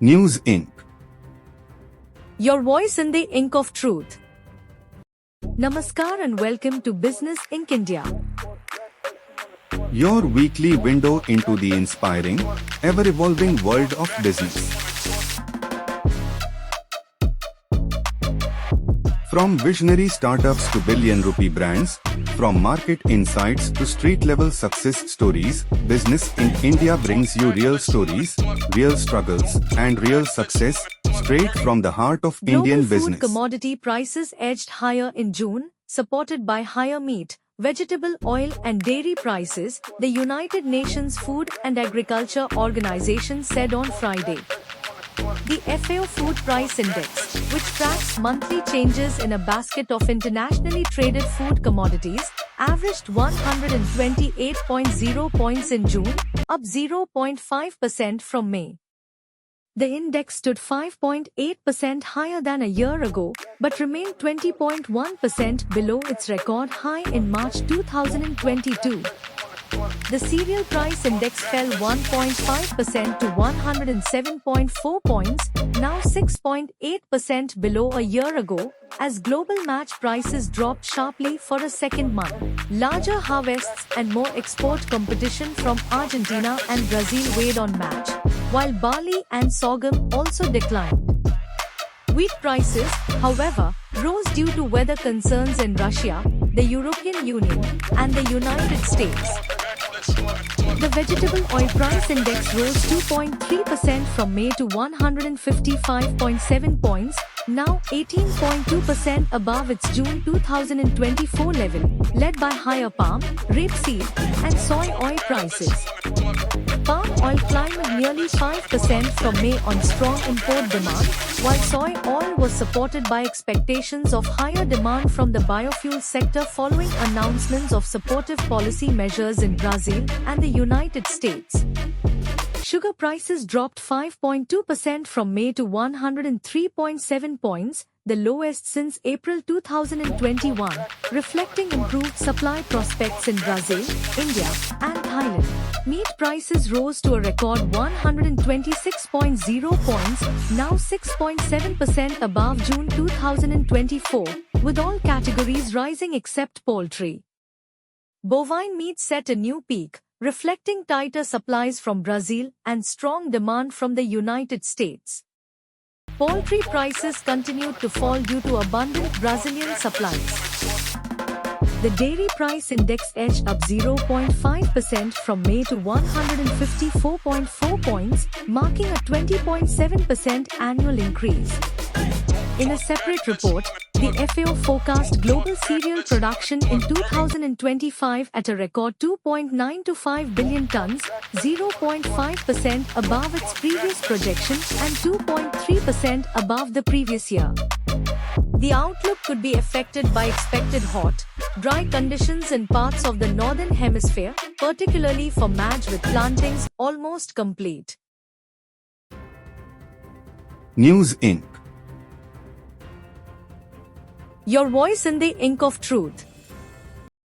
News Inc. Your voice in the ink of truth. Namaskar and welcome to Business Inc. India. Your weekly window into the inspiring, ever-evolving world of business. From visionary startups to billion-rupee brands, from market insights to street-level success stories, Business in India brings you real stories, real struggles, and real success, straight from the heart of Indian Global business. food commodity prices edged higher in June, supported by higher meat, vegetable oil and dairy prices, the United Nations Food and Agriculture Organization said on Friday. The FAO Food Price Index, which tracks monthly changes in a basket of internationally traded food commodities, averaged 128.0 points in June, up 0.5% from May. The index stood 5.8% higher than a year ago, but remained 20.1% below its record high in March 2022. The cereal price index fell 1.5% to 107.4 points, now 6.8% below a year ago, as global match prices dropped sharply for a second month. Larger harvests and more export competition from Argentina and Brazil weighed on match, while barley and sorghum also declined. Wheat prices, however, rose due to weather concerns in Russia, the European Union, and the United States. The vegetable oil price index rose 2.3% from May to 155.7 points, now 18.2% above its June 2024 level, led by higher palm, rapeseed, and soy oil prices. Palm oil climbed nearly 5% from May on strong import demand, while soy oil was supported by expectations of higher demand from the biofuel sector following announcements of supportive policy measures in Brazil and the United States. Sugar prices dropped 5.2% from May to 103.7 points, the lowest since April 2021, reflecting improved supply prospects in Brazil, India, and Thailand. Meat prices rose to a record 126.0 points, now 6.7% above June 2024, with all categories rising except poultry. Bovine meat set a new peak, reflecting tighter supplies from Brazil and strong demand from the United States. Poultry prices continued to fall due to abundant Brazilian supplies. The dairy price index edged up 0.5% from May to 154.4 points, marking a 20.7% annual increase. In a separate report, the FAO forecast global cereal production in 2025 at a record 2.925 billion tons, 0.5% above its previous projection and 2.3% above the previous year. The outlook could be affected by expected hot, dry conditions in parts of the northern hemisphere, particularly for maize with plantings almost complete. News Inc. Your voice in the ink of truth.